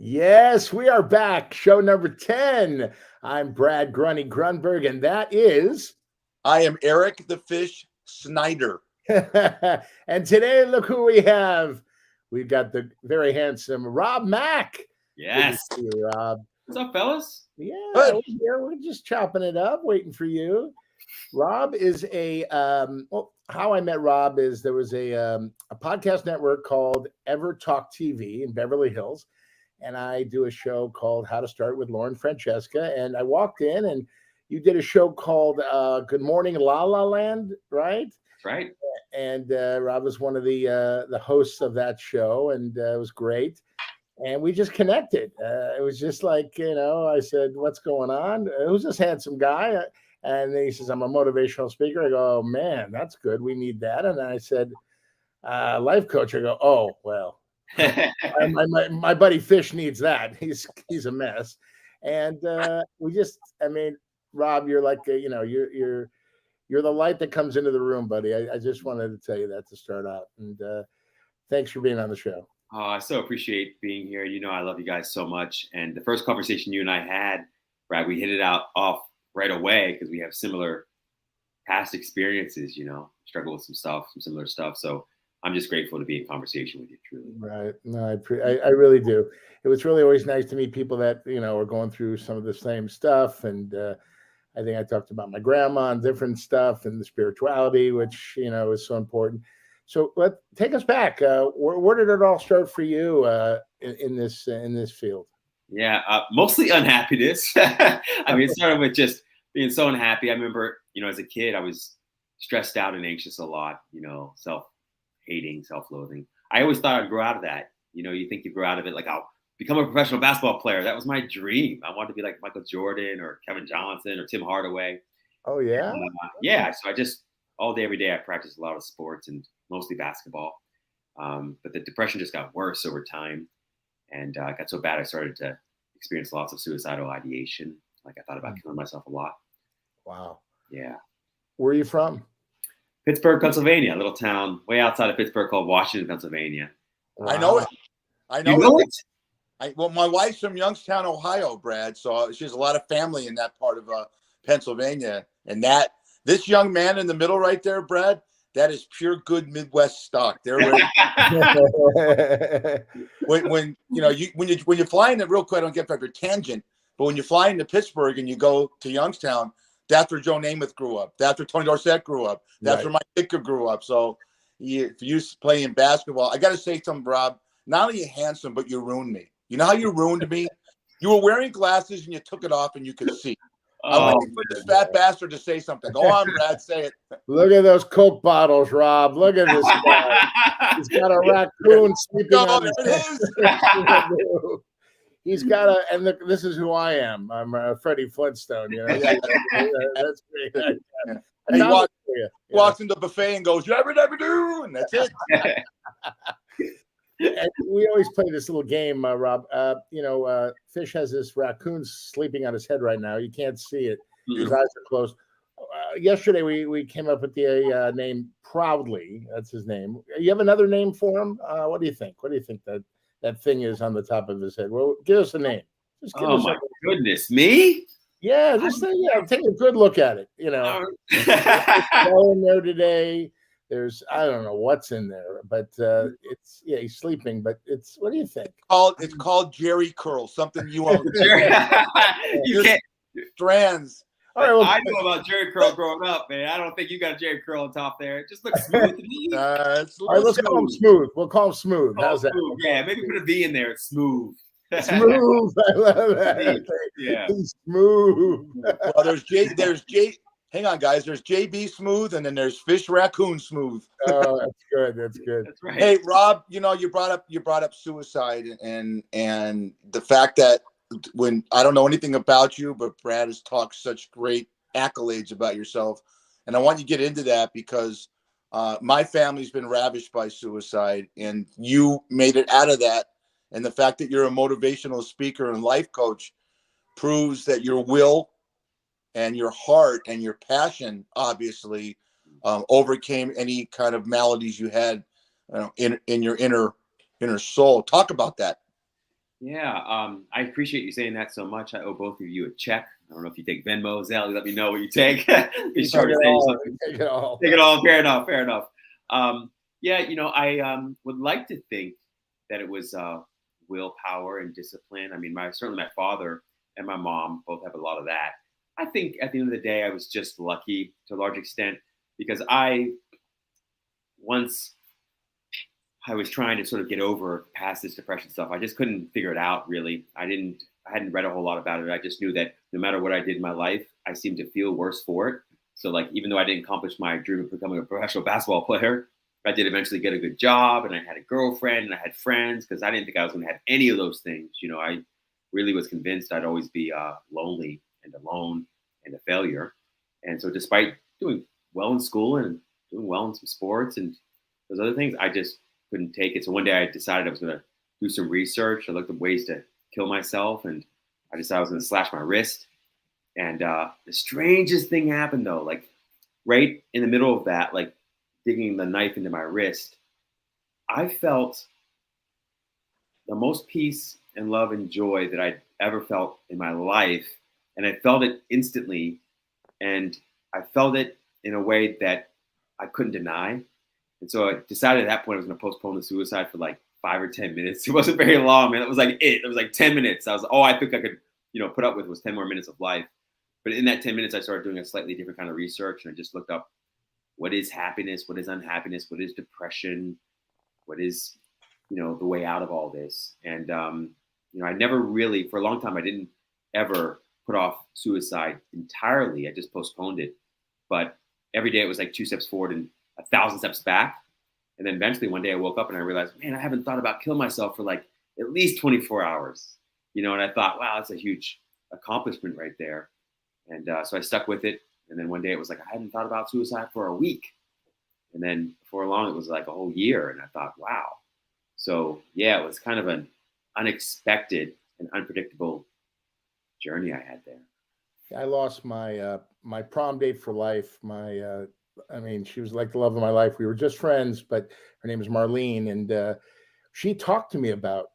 Yes, we are back. Show number 10. I'm Brad Grunny Grunberg, and that is. I am Eric the Fish Snyder. And today, look who we have. We've got the very handsome Rob Mack. Yes. Good to see you, Rob. What's up, fellas? Yeah, Good. we're here. We're just chopping it up, waiting for you. Rob is how I met Rob is there was a podcast network called Ever Talk TV in Beverly Hills, and I do a show called How to Start with Lauren Francesca. And I walked in, and you did a show called Good Morning La La Land, right? That's right. And Rob was one of the hosts of that show, and it was great. And we just connected. It was just like, I said, "What's going on?" Who's this handsome guy? And then he says, "I'm a motivational speaker." I go, "Oh man, that's good. We need that." And then I said, "Life coach." I go, "Oh well." my buddy Fish needs that. He's a mess, and Rob, you're like you're the light that comes into the room, buddy. I just wanted to tell you that to start out, and thanks for being on the show. Oh, I so appreciate being here. I love you guys so much. And the first conversation you and I had, Brad, we hit it off right away because we have similar past experiences. Struggle with some similar stuff. So I'm just grateful to be in conversation with you, truly. Right. No, I really do. It was really always nice to meet people that, are going through some of the same stuff. And I think I talked about my grandma and different stuff and the spirituality, which, is so important. So take us back. Where did it all start for you in this field? Yeah, mostly unhappiness. It started with just being so unhappy. I remember, as a kid, I was stressed out and anxious a lot, self-hating, self-loathing. I always thought I'd grow out of that. You think you grow out of it, like I'll become a professional basketball player. That was my dream. I wanted to be like Michael Jordan or Kevin Johnson or Tim Hardaway. Oh, yeah? Yeah, so I just, all day, every day, I practiced a lot of sports and mostly basketball. But the depression just got worse over time. And it got so bad, I started to experience lots of suicidal ideation. Like I thought about killing myself a lot. Wow. Yeah. Where are you from? Pittsburgh, Pennsylvania, a little town way outside of Pittsburgh called Washington, Pennsylvania. Wow. I know it. You know it? My wife's from Youngstown, Ohio, Brad. So she has a lot of family in that part of Pennsylvania. And this young man in the middle right there, Brad, that is pure good Midwest stock. They're ready. when you fly into, real quick, I don't get back to tangent, but when you fly into Pittsburgh and you go to Youngstown, that's where Joe Namath grew up. That's where Tony Dorsett grew up. That's where Mike Ditka grew up. So if you playing basketball, I got to say something, Rob. Not only are you handsome, but you ruined me. You know how you ruined me? You were wearing glasses and you took it off and you could see. I'm waiting for this fat bastard to say something. Go on, Brad, say it. Look at those Coke bottles, Rob. Look at this guy. He's got a raccoon sleeping on his head. He's got and look, this is who I am. I'm Freddie Flintstone. That's great. Yeah. And he walks into the buffet and goes, "Yabba dabba doo," and that's it. And we always play this little game, Rob. Fish has this raccoon sleeping on his head right now. You can't see it. His eyes are closed. Yesterday, we came up with the name Proudly. That's his name. You have another name for him? What do you think? What do you think that thing is on the top of his head? Well, give us a name. Just give us goodness, me? Yeah, just take a good look at it. All in there today. There's, I don't know what's in there, but he's sleeping. But what do you think? It's called Jerry Curl, something you own. You can't. Strands. All right, well, I know about Jerry Curl growing up, man. I don't think you got a Jerry Curl on top there. It just looks smooth to me. All right, let's call him Smooth. We'll call him Smooth. How's that? Yeah, maybe put a V in there. It's smooth. Smooth. I love that. Yeah. He's smooth. Well, there's J. Hang on, guys. There's JB Smooth, and then there's Fish Raccoon Smooth. Oh, that's good. That's good. That's right. Hey, Rob, you brought up suicide and the fact that when I don't know anything about you, but Brad has talked such great accolades about yourself, and I want you to get into that because my family's been ravished by suicide, and you made it out of that. And the fact that you're a motivational speaker and life coach proves that your will and your heart and your passion obviously overcame any kind of maladies you had in your inner soul. Talk about that. Yeah, I appreciate you saying that so much. I owe both of you a check. I don't know if you take Venmo, Zelle. Let me know what you take. Be We sure take to it save all. something. We take it all. Take it all. Fair enough. Fair enough. Yeah, I would like to think that it was willpower and discipline. I mean, certainly my father and my mom both have a lot of that. I think at the end of the day, I was just lucky to a large extent because once I was trying to sort of get over past this depression stuff. I just couldn't figure it out really. I hadn't read a whole lot about it. I just knew that no matter what I did in my life, I seemed to feel worse for it. So like, even though I didn't accomplish my dream of becoming a professional basketball player, I did eventually get a good job and I had a girlfriend and I had friends because I didn't think I was going to have any of those things. I really was convinced I'd always be lonely and alone and a failure. And so despite doing well in school and doing well in some sports and those other things, I just couldn't take it. So one day I decided I was going to do some research. I looked at ways to kill myself, and I decided I was going to slash my wrist. And the strangest thing happened though, like right in the middle of that, like digging the knife into my wrist, I felt the most peace and love and joy that I'd ever felt in my life. And I felt it instantly. And I felt it in a way that I couldn't deny. And so I decided at that point I was going to postpone the suicide for like 5 or 10 minutes. It wasn't very long, man. It was like it. It was like 10 minutes. I was all I think I could, put up with was 10 more minutes of life. But in that 10 minutes, I started doing a slightly different kind of research. And I just looked up what is happiness, what is unhappiness, what is depression, what is, the way out of all this. And, I never really, for a long time, I didn't ever put off suicide entirely. I just postponed it. But every day it was like 2 steps forward and 1,000 steps back. And then eventually one day I woke up and I realized, man, I haven't thought about killing myself for like at least 24 hours, and I thought, wow, that's a huge accomplishment right there. And so I stuck with it. And then one day it was like, I hadn't thought about suicide for a week. And then before long, it was like a whole year. And I thought, wow. So yeah, it was kind of an unexpected and unpredictable journey I had there. I lost my prom date for life. She was like the love of my life. We were just friends, but her name is Marlene, and she talked to me about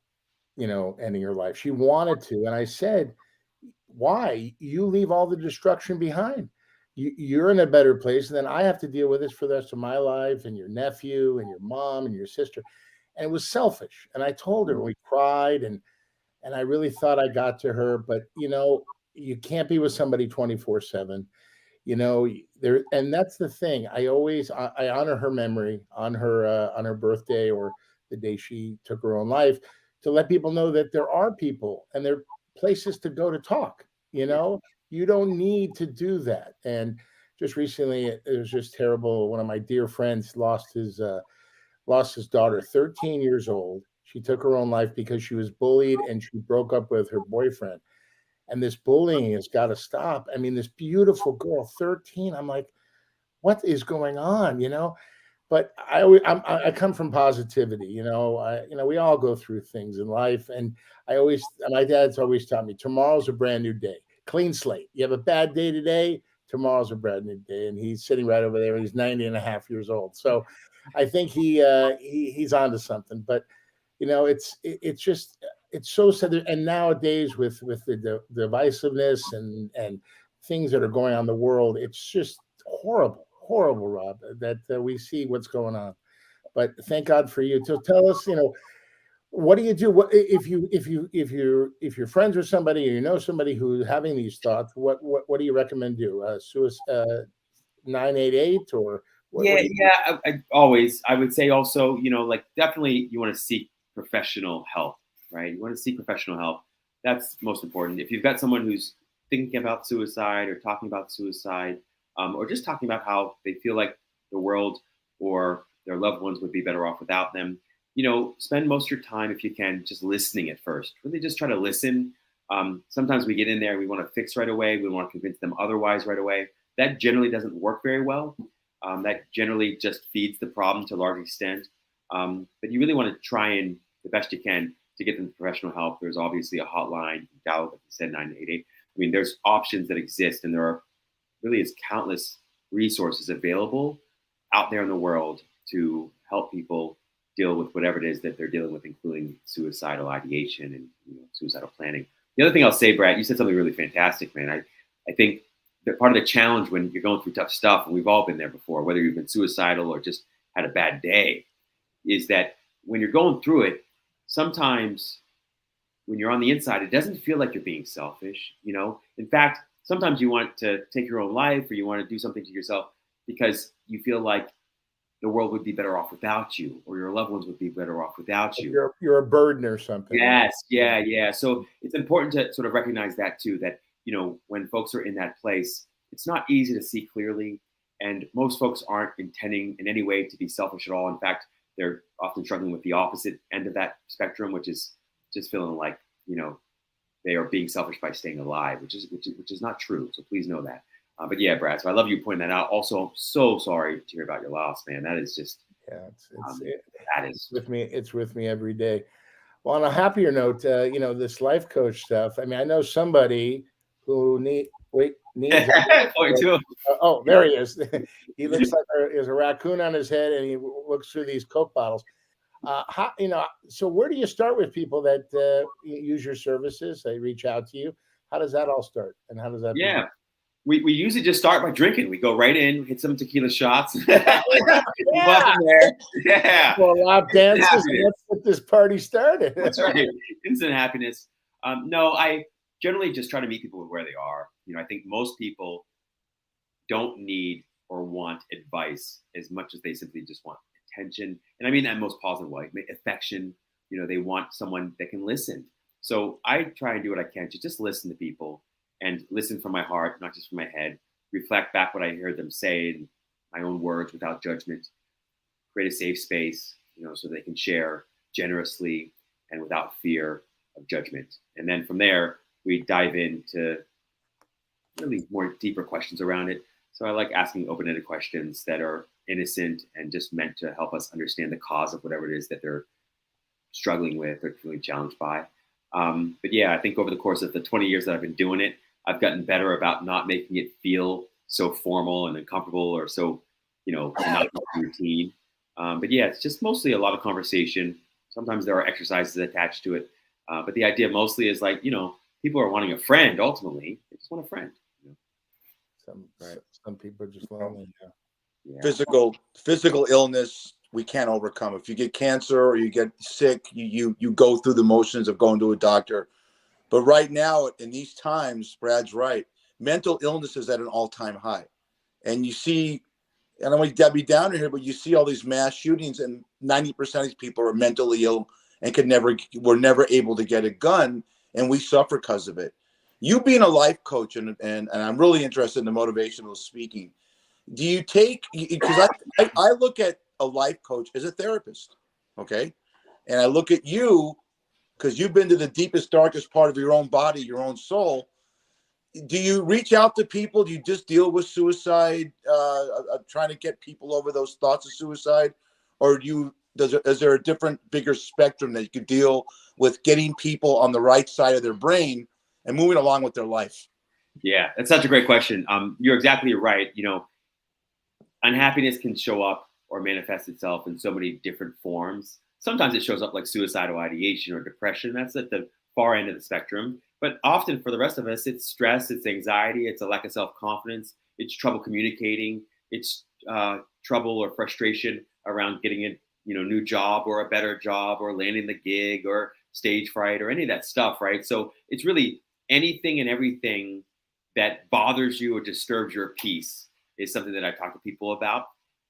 ending her life. She wanted to, and I said, "Why? You leave all the destruction behind. You're in a better place, and then I have to deal with this for the rest of my life, and your nephew, and your mom, and your sister." And it was selfish. And I told her, we cried, and I really thought I got to her, but you can't be with somebody 24/7. There, and that's the thing. I honor her memory on her birthday or the day she took her own life, to let people know that there are people and there are places to go to talk. You don't need to do that. And just recently, it was just terrible. One of my dear friends lost his daughter, 13 years old. She took her own life because she was bullied and she broke up with her boyfriend. And this bullying has got to stop. I mean, this beautiful girl, 13. I'm like, what is going on? But I come from positivity. We all go through things in life, and my dad's always taught me tomorrow's a brand new day, clean slate. You have a bad day today, tomorrow's a brand new day. And he's sitting right over there. He's 90 and a half years old. So I think he's onto something. But it's just it's so sad. And nowadays with the divisiveness and things that are going on in the world, it's just horrible, Rob, that we see what's going on. But thank God for you. So tell us, what do you do? What if you're friends with somebody, or somebody who's having these thoughts? What do you recommend do? Suicide 988 or what? Yeah, What do you? yeah. I would say also, like definitely you want to seek professional help, right? You want to seek professional help. That's most important. If you've got someone who's thinking about suicide or talking about suicide, or just talking about how they feel like the world or their loved ones would be better off without them, spend most of your time, if you can, just listening at first. Really just try to listen. Sometimes we get in there, we want to fix right away. We want to convince them otherwise right away. That generally doesn't work very well. That generally just feeds the problem to a large extent. But you really want to try and the best you can to get them professional help. There's obviously a hotline, you can dial, like you said, 988. I mean, there's options that exist, and there are really is countless resources available out there in the world to help people deal with whatever it is that they're dealing with, including suicidal ideation and suicidal planning. The other thing I'll say, Brad, you said something really fantastic, man. I think that part of the challenge when you're going through tough stuff, and we've all been there before, whether you've been suicidal or just had a bad day, is that when you're going through it, sometimes when you're on the inside, it doesn't feel like you're being selfish. In fact, sometimes you want to take your own life, or you want to do something to yourself because you feel like the world would be better off without you, or your loved ones would be better off without you. You're a burden or something. Yes, yeah. So it's important to sort of recognize that too, that, when folks are in that place, it's not easy to see clearly. And most folks aren't intending in any way to be selfish at all. In fact, they're often struggling with the opposite end of that spectrum, which is just feeling like, they are being selfish by staying alive, which is not true. So please know that. But yeah, Brad, so I love you pointing that out. Also, I'm so sorry to hear about your loss, man. That is just, that is with me. It's with me every day. Well, on a happier note, this life coach stuff. I mean, I know somebody who needs. Oh, there he is. He looks like there's a raccoon on his head, and he looks through these Coke bottles. So where do you start with people that use your services? They reach out to you. How does that all start? And how does that? Yeah. We usually just start by drinking. We go right in, hit some tequila shots. Yeah. Well, lap dances. Let's get this party started. That's right. Instant happiness. No, I generally just try to meet people where they are. I think most people don't need or want advice as much as they simply just want attention. And I mean that in most positive way, affection. They want someone that can listen. So I try and do what I can to just listen to people and listen from my heart, not just from my head, reflect back what I heard them say in my own words without judgment, create a safe space, so they can share generously and without fear of judgment. And then from there, we dive into really more deeper questions around it. So I like asking open-ended questions that are innocent and just meant to help us understand the cause of whatever it is that they're struggling with or feeling challenged by. But yeah, I think over the course of the 20 years that I've been doing it, I've gotten better about not making it feel so formal and uncomfortable or so, not routine. But yeah, it's just mostly a lot of conversation. Sometimes there are exercises attached to it. But the idea mostly is like, people are wanting a friend ultimately. They just want a friend. Some people are just lonely. Yeah. Physical illness we can't overcome. If you get cancer or you get sick, you go through the motions of going to a doctor. But right now, in these times, Brad's right. Mental illness is at an all-time high, and you see. And I don't want to be down here, but you see all these mass shootings, and 90% of these people are mentally ill and were never able to get a gun, and we suffer because of it. You being a life coach, and I'm really interested in the motivational speaking. Do you take, because I look at a life coach as a therapist, okay? And I look at you, because you've been to the deepest, darkest part of your own body, your own soul. Do you reach out to people? Do you just deal with suicide, trying to get people over those thoughts of suicide? Or is there a different, bigger spectrum that you could deal with getting people on the right side of their brain and moving along with their life? Yeah, that's such a great question. You're exactly right. Unhappiness can show up or manifest itself in so many different forms. Sometimes it shows up like suicidal ideation or depression. That's at the far end of the spectrum. But often for the rest of us, it's stress, it's anxiety, it's a lack of self-confidence, it's trouble communicating, it's trouble or frustration around getting a new job or a better job or landing the gig or stage fright or any of that stuff, right? So it's really anything and everything that bothers you or disturbs your peace is something that I talk to people about.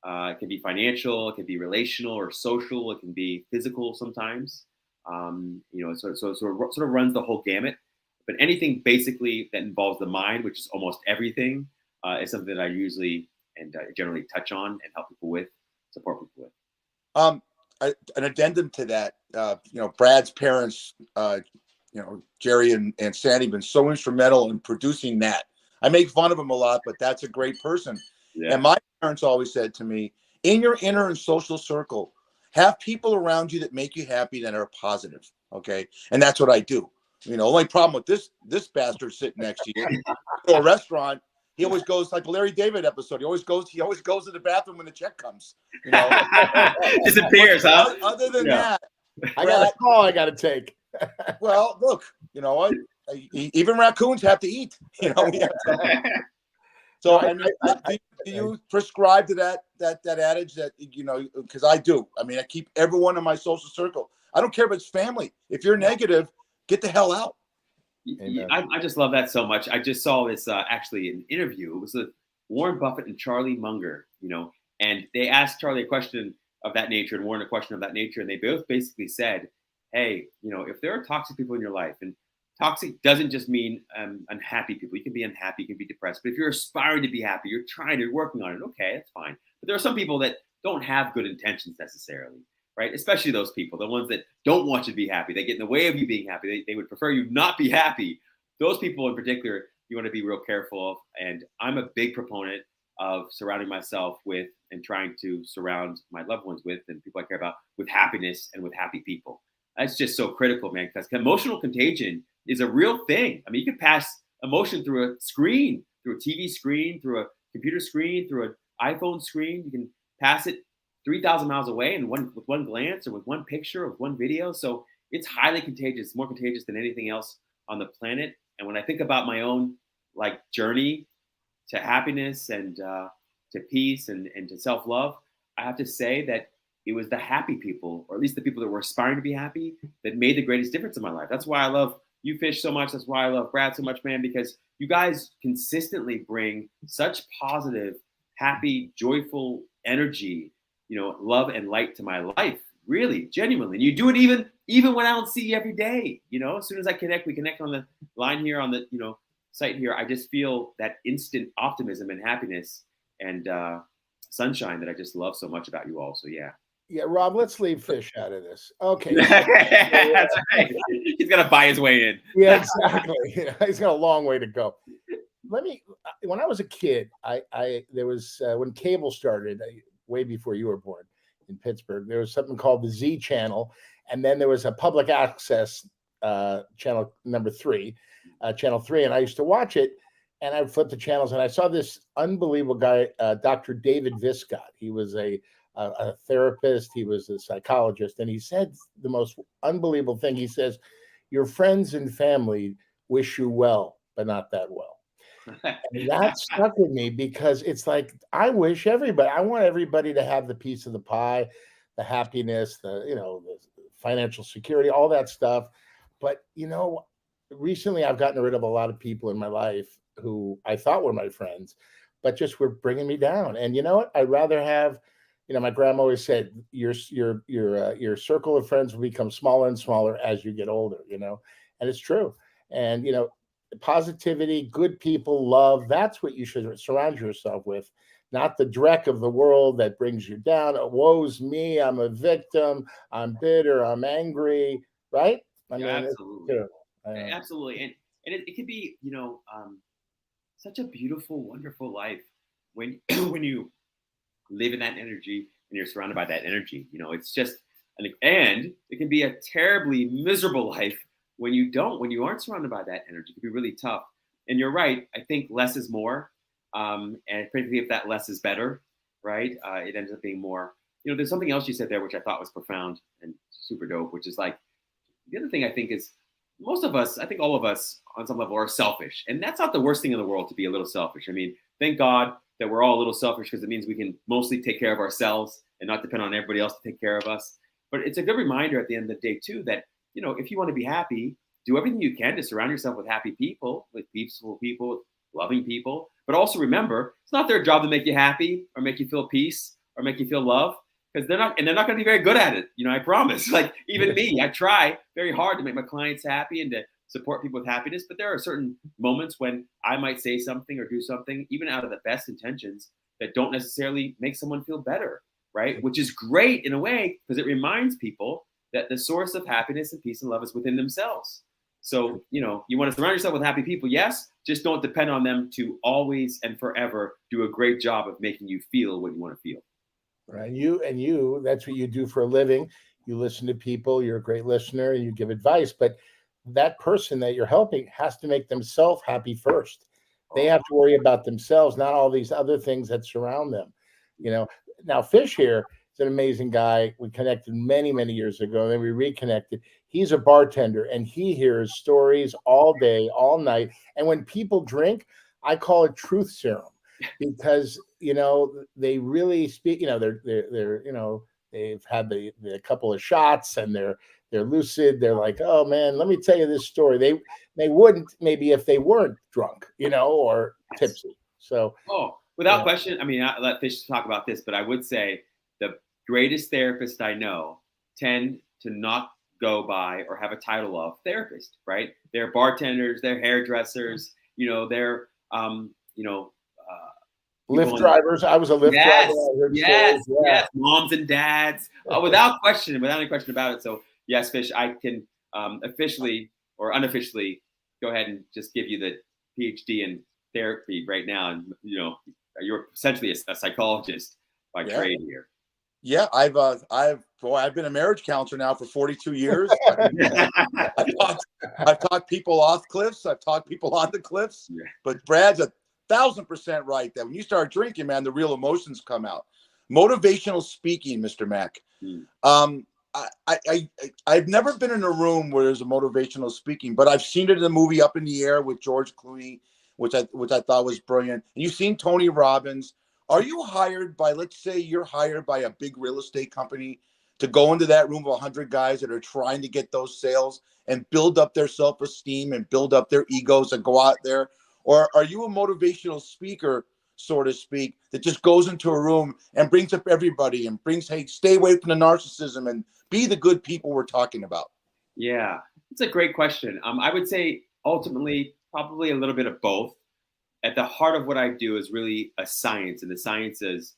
It can be financial, it can be relational or social, it can be physical sometimes. So it sort of runs the whole gamut. But anything basically that involves the mind, which is almost everything, is something that I usually and generally touch on and help people with, support people with. An addendum to that, Brad's parents, Jerry and Sandy, have been so instrumental in producing that. I make fun of him a lot, but that's a great person. Yeah. And my parents always said to me, in your inner and social circle, have people around you that make you happy, that are positive. Okay. And that's what I do. Only problem with this bastard sitting next to you, to a restaurant, he always goes like the Larry David episode. He always goes to the bathroom when the check comes. Disappears, huh? Other than that, I got a call I got to take. Well, look, you know what? Even raccoons have to eat. You know, we have to. So, I mean, do you prescribe to that adage that, you know, because I do. I mean, I keep everyone in my social circle. I don't care if it's family. If you're negative, get the hell out. I just love that so much. I just saw this actually an interview. It was with Warren Buffett and Charlie Munger, you know, and they asked Charlie a question of that nature and Warren a question of that nature, and they both basically said, "Hey, you know, if there are toxic people in your life, and toxic doesn't just mean unhappy people. You can be unhappy, you can be depressed, but if you're aspiring to be happy, you're working on it. Okay, that's fine. But there are some people that don't have good intentions necessarily." Right? Especially those people, the ones that don't want you to be happy. They get in the way of you being happy. They would prefer you not be happy. Those people in particular, you want to be real careful of. And I'm a big proponent of surrounding myself with and trying to surround my loved ones with and people I care about with happiness and with happy people. That's just so critical, man, because emotional contagion is a real thing. I mean, you can pass emotion through a screen, through a TV screen, through a computer screen, through an iPhone screen. You can pass it 3,000 miles away and with one glance or with one picture or with one video. So it's highly contagious, more contagious than anything else on the planet. And when I think about my own like journey to happiness and to peace and to self-love, I have to say that it was the happy people, or at least the people that were aspiring to be happy, that made the greatest difference in my life. That's why I love you, Fish, so much. That's why I love Brad so much, man, because you guys consistently bring such positive, happy, joyful energy, you know, love and light to my life, really, genuinely. And you do it even when I don't see you every day. You know, as soon as we connect on the line here on the, you know, site here. I just feel that instant optimism and happiness and sunshine that I just love so much about you all. So yeah. Yeah, Rob, let's leave Fish out of this. Okay. That's right. He's gonna buy his way in. Yeah, exactly. He's got a long way to go. When I was a kid, there was when cable started, way before you were born in Pittsburgh, there was something called the Z channel. And then there was a public access channel number 3, channel 3. And I used to watch it and I would flip the channels and I saw this unbelievable guy, Dr. David Viscott. He was a therapist. He was a psychologist. And he said the most unbelievable thing. He says, your friends and family wish you well, but not that well. And that stuck with me because it's like, I want everybody to have the piece of the pie, the happiness, the financial security, all that stuff. But, recently I've gotten rid of a lot of people in my life who I thought were my friends, but just were bringing me down. And you know what? I'd rather have, my grandma always said, your circle of friends will become smaller and smaller as you get older, and it's true. And, positivity, good people, love, that's what you should surround yourself with, not the dreck of the world that brings you down. Oh, woe's me, I'm a victim, I'm bitter, I'm angry, right? Absolutely. Absolutely. And it could be, such a beautiful, wonderful life when when you live in that energy and you're surrounded by that energy. It's just, and it can be a terribly miserable life when you aren't surrounded by that energy. It can be really tough. And you're right. I think less is more. And particularly if that less is better, right? It ends up being more. There's something else you said there, which I thought was profound and super dope, which is like, the other thing I think is most of us, I think all of us on some level are selfish. And that's not the worst thing in the world to be a little selfish. I mean, thank God that we're all a little selfish because it means we can mostly take care of ourselves and not depend on everybody else to take care of us. But it's a good reminder at the end of the day too, that if you want to be happy, do everything you can to surround yourself with happy people, with peaceful people, with loving people. But also remember, it's not their job to make you happy or make you feel peace or make you feel love, because they're not going to be very good at it. I promise. Like even me, I try very hard to make my clients happy and to support people with happiness. But there are certain moments when I might say something or do something, even out of the best intentions, that don't necessarily make someone feel better, right? Which is great in a way because it reminds people that the source of happiness and peace and love is within themselves. So, you want to surround yourself with happy people, yes, just don't depend on them to always and forever do a great job of making you feel what you want to feel. Right. You, that's what you do for a living. You listen to people, you're a great listener, and you give advice, but that person that you're helping has to make themselves happy first. They have to worry about themselves, not all these other things that surround them. Now Fish here, He's an amazing guy. We connected many, many years ago. Then we reconnected. He's a bartender, and he hears stories all day, all night. And when people drink, I call it truth serum, because they really speak. They're they've had the couple of shots, and they're lucid. They're like, oh man, let me tell you this story. They wouldn't maybe if they weren't drunk, or tipsy. So without question. I mean, I'll let Fish talk about this, but I would say the greatest therapists I know tend to not go by or have a title of therapist, right? They're bartenders, they're hairdressers, they're Lyft drivers. I was a Lyft driver. Yes, moms and dads, without any question about it. So yes, Fish, I can officially or unofficially go ahead and just give you the PhD in therapy right now, and you're essentially a psychologist by trade here. Yeah, I've been a marriage counselor now for 42 years. I've talked people off cliffs. I've talked people on the cliffs. Yeah. But Brad's 1,000% right that when you start drinking, man, the real emotions come out. Motivational speaking, Mr. Mack. I've never been in a room where there's a motivational speaking, but I've seen it in the movie Up in the Air with George Clooney, which I thought was brilliant. And you've seen Tony Robbins. Are you hired by, let's say you're hired by a big real estate company to go into that room of 100 guys that are trying to get those sales and build up their self-esteem and build up their egos and go out there? Or are you a motivational speaker, so to speak, that just goes into a room and brings up everybody and brings, hey, stay away from the narcissism and be the good people we're talking about? Yeah, it's a great question. I would say ultimately probably a little bit of both. At the heart of what I do is really a science, and the science is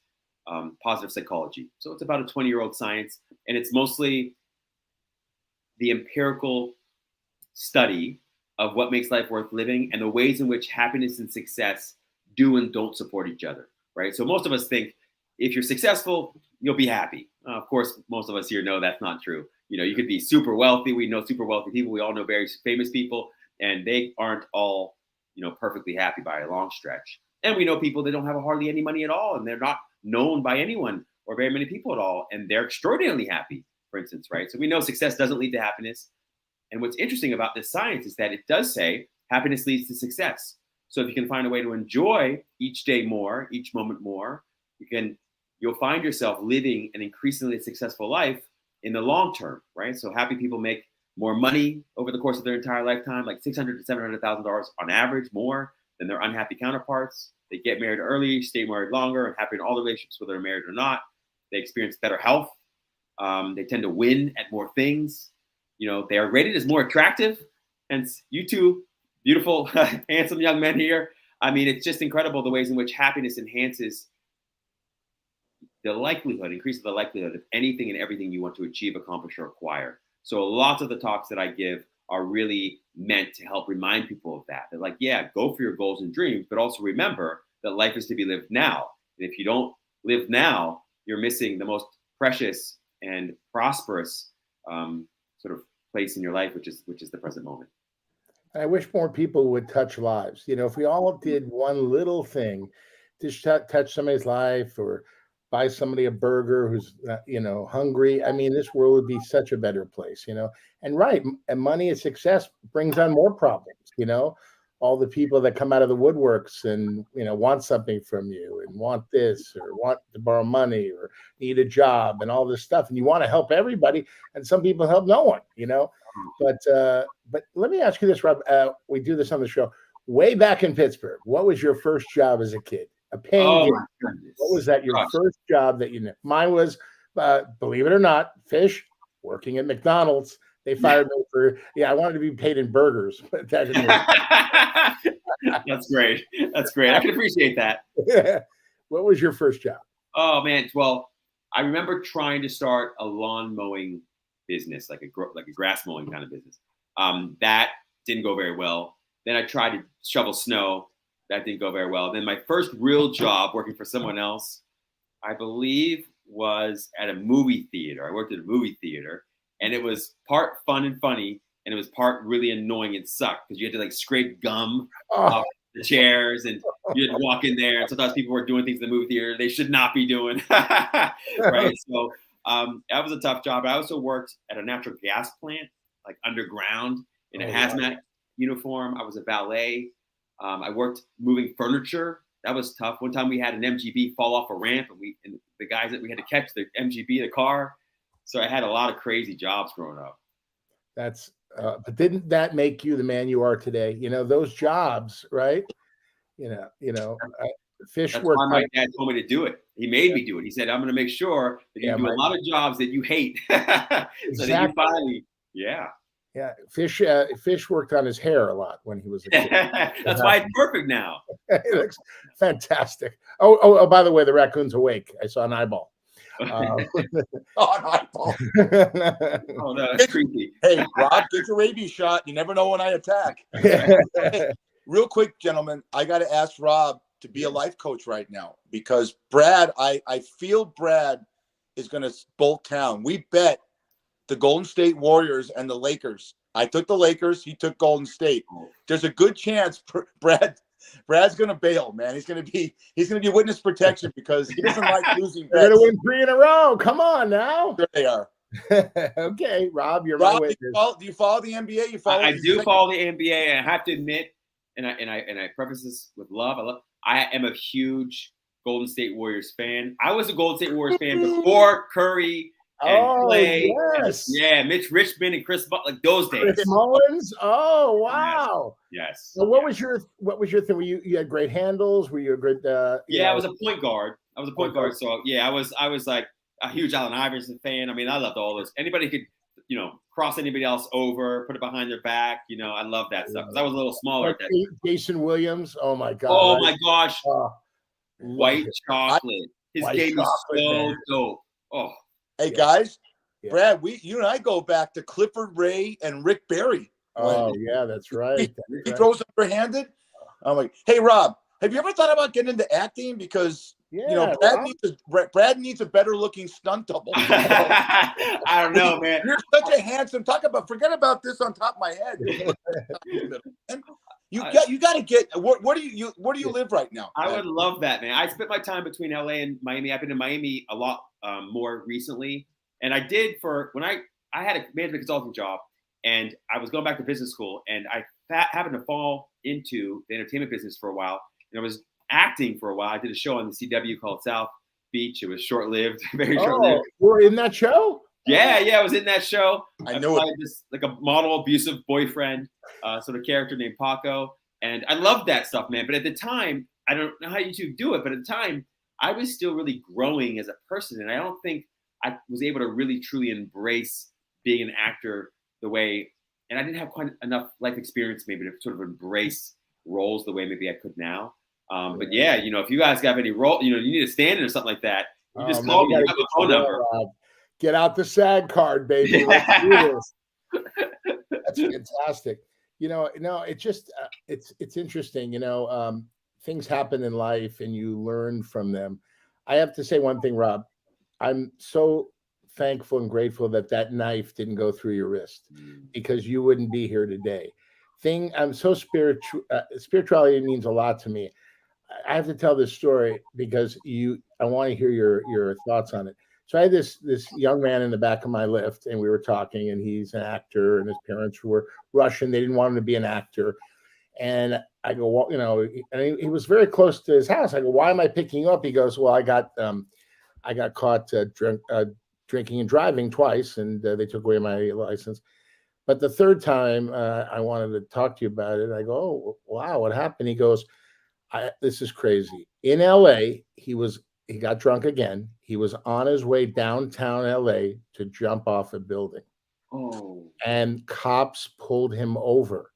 positive psychology. So it's about a 20-year-old science, and it's mostly the empirical study of what makes life worth living and the ways in which happiness and success do and don't support each other, right? So most of us think if you're successful, you'll be happy. Of course, most of us here know that's not true. You could be super wealthy. We know super wealthy people. We all know very famous people, and they aren't all perfectly happy by a long stretch. And we know people that don't have hardly any money at all, and they're not known by anyone or very many people at all, and they're extraordinarily happy, for instance, right? So we know success doesn't lead to happiness. And what's interesting about this science is that it does say happiness leads to success. So if you can find a way to enjoy each day more, each moment more, you'll find yourself living an increasingly successful life in the long term, right? So happy people make more money over the course of their entire lifetime, like $600,000 to $700,000 on average, more than their unhappy counterparts. They get married early, stay married longer, and happy in all the relationships, whether they're married or not. They experience better health. They tend to win at more things. They are rated as more attractive. And you two beautiful, handsome young men here. I mean, it's just incredible the ways in which happiness enhances increases the likelihood of anything and everything you want to achieve, accomplish, or acquire. So lots of the talks that I give are really meant to help remind people of that. They're like, yeah, go for your goals and dreams, but also remember that life is to be lived now. And if you don't live now, you're missing the most precious and prosperous sort of place in your life, which is the present moment. I wish more people would touch lives. If we all did one little thing to touch somebody's life or buy somebody a burger who's hungry. I mean, this world would be such a better place, and and money and success brings on more problems, all the people that come out of the woodworks and, want something from you and want this or want to borrow money or need a job and all this stuff. And you want to help everybody. And some people help no one, but let me ask you this, Rob, we do this on the show way back in Pittsburgh. What was your first job as a kid? A paying gig. What was that? Your first job that you knew? Mine was, believe it or not, Fish, working at McDonald's. They fired me for, I wanted to be paid in burgers, but that didn't work. That's great. That's great. I can appreciate that. What was your first job? Oh man, well, I remember trying to start a lawn mowing business, like a grass mowing kind of business. That didn't go very well. Then I tried to shovel snow. That didn't go very well. Then my first real job working for someone else, I believe, was at a movie theater. I worked at a movie theater, and it was part fun and funny, and it was part really annoying and sucked because you had to scrape gum off the chairs, and you'd walk in there, and sometimes people were doing things in the movie theater they should not be doing. Right. So that was a tough job. I also worked at a natural gas plant, like underground in a hazmat uniform. I was a valet. I worked moving furniture. That was tough. One time we had an MGB fall off a ramp, and the guys that we had to catch the MGB, the car. So I had a lot of crazy jobs growing up. That's, but didn't that make you the man you are today? You know, those jobs, right? Fish That's work. why my dad told me to do it. He made me do it. He said, I'm going to make sure that you do a lot of jobs that you hate. So that you finally, yeah. Fish worked on his hair a lot when he was a kid. That's why it's perfect now. It looks fantastic. Oh, by the way, the raccoon's awake. I saw an eyeball. An eyeball. Oh, no, that's creepy. Hey, Rob, get your rabies shot. You never know when I attack. Hey, real quick, gentlemen, I got to ask Rob to be a life coach right now, because Brad, I feel Brad is going to bolt town. We bet the Golden State Warriors and the Lakers. I took the Lakers. He took Golden State. There's a good chance Brad's going to bail, man. He's going to be witness protection because he doesn't like losing bets. They're going to win 3 in a row. Come on now. There they are. Okay, Rob, you're my witness. Do you follow the NBA? I do follow the NBA, and I have to admit, and I preface this with love. I am a huge Golden State Warriors fan. I was a Golden State Warriors fan before Curry and Clay. Yes. Mitch Richmond and Chris Butler, like those days. Chris Mullins. Oh, wow. Yes. So what was your thing? Were you had great handles? Were you a good I was a point guard. So yeah, I was like a huge Allen Iverson fan. I mean, I loved all those. Anybody could, cross anybody else over, put it behind their back. I love that stuff. Because I was a little smaller at that time. Jason Williams. Oh my God. Oh my gosh. White chocolate. His game is so dope. Oh. Hey guys, Brad, you and I go back to Clifford Ray and Rick Barry. Oh yeah, that's right. He throws underhanded. I'm like, hey Rob, have you ever thought about getting into acting? Because Brad needs a better looking stunt double. I don't know, man. You're such a handsome. Forget about this on top of my head. You got to get. Where do you live right now? I would love that, man. I spent my time between LA and Miami. I've been in Miami a lot more recently, and I did when I had a management consulting job, and I was going back to business school, and I happened to fall into the entertainment business for a while, and I was acting for a while. I did a show on the CW called South Beach. It was short-lived, very short-lived. You were in that show? Yeah, I was in that show. I know it. This like a model abusive boyfriend, sort of character named Paco, and I loved that stuff, man. But at the time, I don't know how you two do it, but at the time, I was still really growing as a person, and I don't think I was able to really truly embrace being an actor the way, and I didn't have quite enough life experience maybe to sort of embrace roles the way maybe I could now. But yeah, if you guys got any role, you need a stand-in or something like that, you just call me. You have a phone number. Get out the SAG card, baby. Let's do this. That's fantastic. It's just it's interesting. Things happen in life and you learn from them. I have to say one thing, Rob. I'm so thankful and grateful that knife didn't go through your wrist, because you wouldn't be here today. I'm so spiritual. Spirituality means a lot to me. I have to tell this story because I want to hear your thoughts on it. So I had this young man in the back of my lift, and we were talking, and he's an actor, and his parents were Russian. They didn't want him to be an actor. And I go, well, and he was very close to his house. I go, why am I picking you up? He goes, well, I got caught drinking and driving twice, and they took away my license. But the third time, I wanted to talk to you about it. I go, oh, wow, what happened? He goes, this is crazy. In LA, he got drunk again. He was on his way downtown LA to jump off a building. Oh. And cops pulled him over.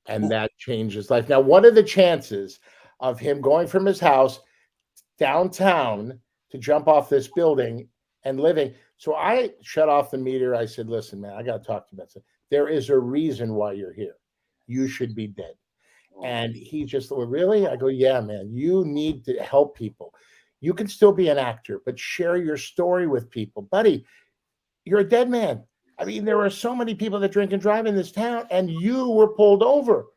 And that changed his life. Now, what are the chances of him going from his house downtown to jump off this building and living? So I shut off the meter. I said, listen, man, I got to talk to you about this. There is a reason why you're here. You should be dead. And he just, well, really? I go, yeah, man, you need to help people. You can still be an actor, but share your story with people. Buddy, you're a dead man. I mean, there are so many people that drink and drive in this town, and you were pulled over.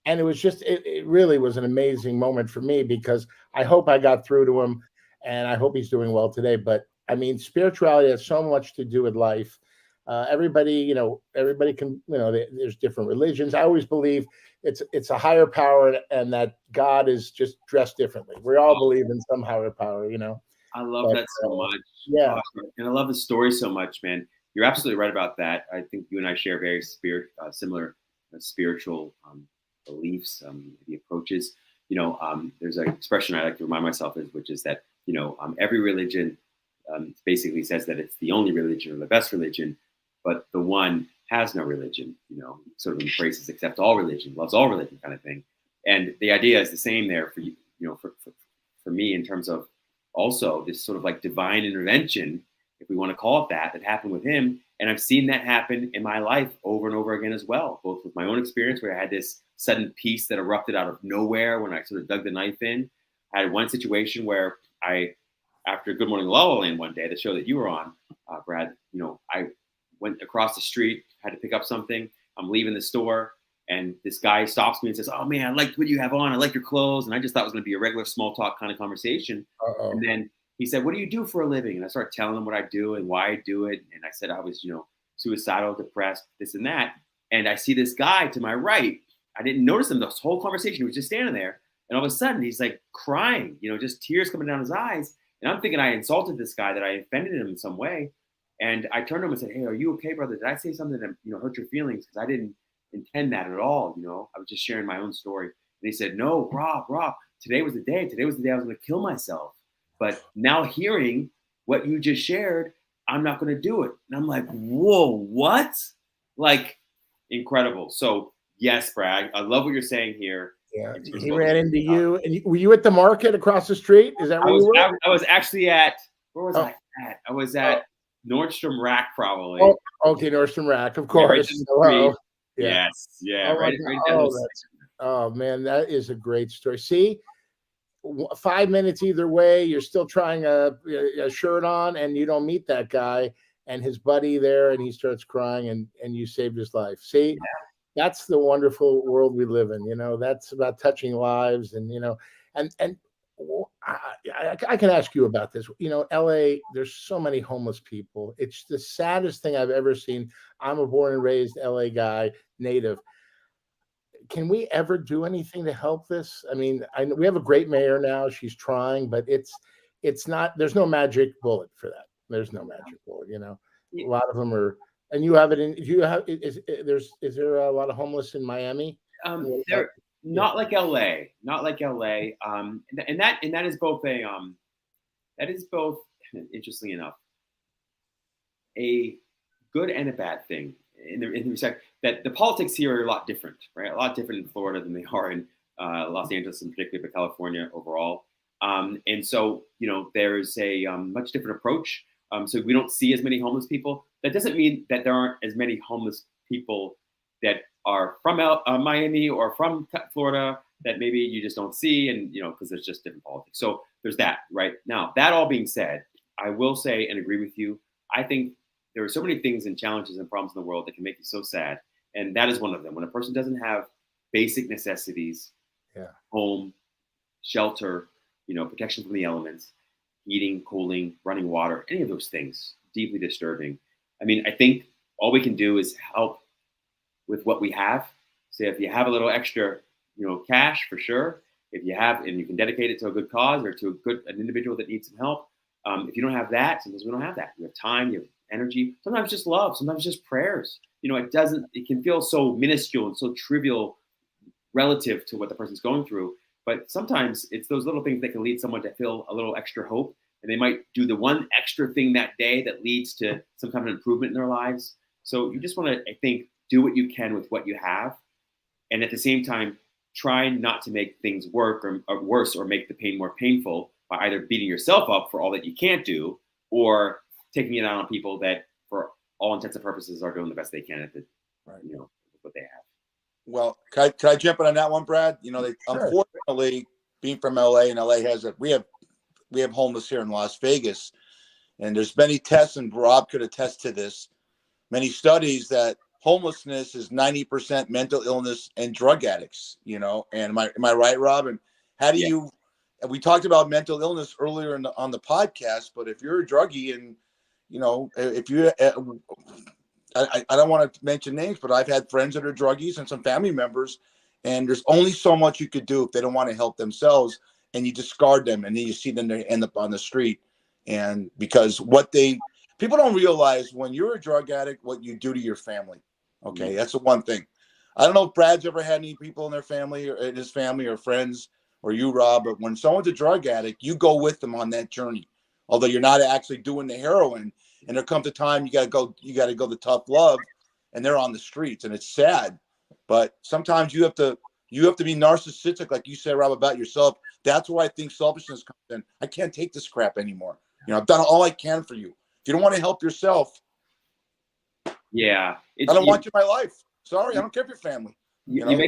And it was just, it really was an amazing moment for me, because I hope I got through to him, and I hope he's doing well today. But I mean, spirituality has so much to do with life. Everybody can, there's different religions. I always believe it's a higher power, and that God is just dressed differently. We all believe in some higher power, I love that so much. Yeah. And I love the story so much, man. You're absolutely right about that. I think you and I share very similar spiritual beliefs, the approaches. There's an expression I like to remind myself of, which is that, every religion basically says that it's the only religion or the best religion, but the one has no religion, sort of in phrases, accept all religion, loves all religion kind of thing. And the idea is the same there for you, for me, in terms of also this sort of like divine intervention, if we want to call it that happened with him. And I've seen that happen in my life over and over again as well, both with my own experience where I had this sudden peace that erupted out of nowhere when I sort of dug the knife in. I had one situation where after Good Morning La La Land one day, the show that you were on, Brad, I went across the street, had to pick up something. I'm leaving the store, and this guy stops me and says, "Oh man, I liked what you have on. I like your clothes." And I just thought it was going to be a regular small talk kind of conversation. Uh-oh. And then he said, "What do you do for a living?" And I started telling him what I do and why I do it. And I said I was, suicidal, depressed, this and that. And I see this guy to my right. I didn't notice him this whole conversation. He was just standing there. And all of a sudden he's like crying, just tears coming down his eyes. And I'm thinking I insulted this guy, that I offended him in some way. And I turned to him and said, "Hey, are you okay, brother? Did I say something that, hurt your feelings? Because I didn't intend that at all. I was just sharing my own story." And he said, "No, Rob, today was the day. Today was the day I was going to kill myself. But now hearing what you just shared, I'm not going to do it." And I'm like, whoa, what? Like, incredible. So yes, Brad, I love what you're saying here. Yeah, he ran into you. And were you at the market across the street? Is that where you were? I was actually at, where was I at? I was at Nordstrom Rack, probably. Oh, okay, Nordstrom Rack, of course. Yeah, yes, yeah. Oh man, that is a great story. See, 5 minutes either way, you're still trying a shirt on, and you don't meet that guy and his buddy there, and he starts crying, and you saved his life. See, that's the wonderful world we live in. That's about touching lives, and I can ask you about this. LA, there's so many homeless people. It's the saddest thing I've ever seen. I'm a born and raised LA guy, native. Can we ever do anything to help this? I mean, we have a great mayor now. She's trying, but it's not, there's no magic bullet for that. There's no magic bullet, A lot of them are, and you have it in, is there a lot of homeless in Miami? They're not like LA, and that is both interestingly enough, a good and a bad thing, in the respect that the politics here are a lot different, right? A lot different in Florida than they are in Los Angeles, in particular, but California overall. And so, there's a much different approach. So we don't see as many homeless people. That doesn't mean that there aren't as many homeless people that are from Miami or from Florida that maybe you just don't see, and because there's just different politics. So there's that, right? Now, that all being said, I will say and agree with you. I think there are so many things and challenges and problems in the world that can make you so sad, and that is one of them. When a person doesn't have basic necessities, home, shelter, protection from the elements, eating, cooling, running water, any of those things, deeply disturbing. I mean, I think all we can do is help with what we have. So if you have a little extra, cash, for sure. If you have, and you can dedicate it to a good cause or to an individual that needs some help. If you don't have that, sometimes we don't have that. You have time, you have energy, sometimes just love, sometimes just prayers. It can feel so minuscule and so trivial relative to what the person's going through. But sometimes it's those little things that can lead someone to feel a little extra hope. And they might do the one extra thing that day that leads to some kind of improvement in their lives. So you just want to, I think, do what you can with what you have. And at the same time, try not to make things work or worse, or make the pain more painful by either beating yourself up for all that you can't do, or taking it out on people that, for all intents and purposes, are doing the best they can at with what they have. Well, can I jump in on that one, Brad? Sure. Unfortunately, being from LA, and LA we have homeless here in Las Vegas, and there's many tests, and Rob could attest to this, many studies that homelessness is 90% mental illness and drug addicts, you know. And am I right, Rob? And how do you, we talked about mental illness earlier on the podcast, but if you're a druggie and, you know, if you, I don't want to mention names, but I've had friends that are druggies and some family members, and there's only so much you could do if they don't want to help themselves, and you discard them, and then you see them end up on the street. And because people don't realize when you're a drug addict, what you do to your family. Okay, that's the one thing. I don't know if Brad's ever had any people in their family or in his family or friends, or you, Rob, but when someone's a drug addict, you go with them on that journey. Although you're not actually doing the heroin, and there comes a time you got to go the tough love, and they're on the streets, and it's sad. But sometimes you have to be narcissistic, like you said, Rob, about yourself. That's where I think selfishness comes in. I can't take this crap anymore. You know, I've done all I can for you. If you don't want to help yourself, I don't want you in my life. Sorry, I don't care if you're family. You know?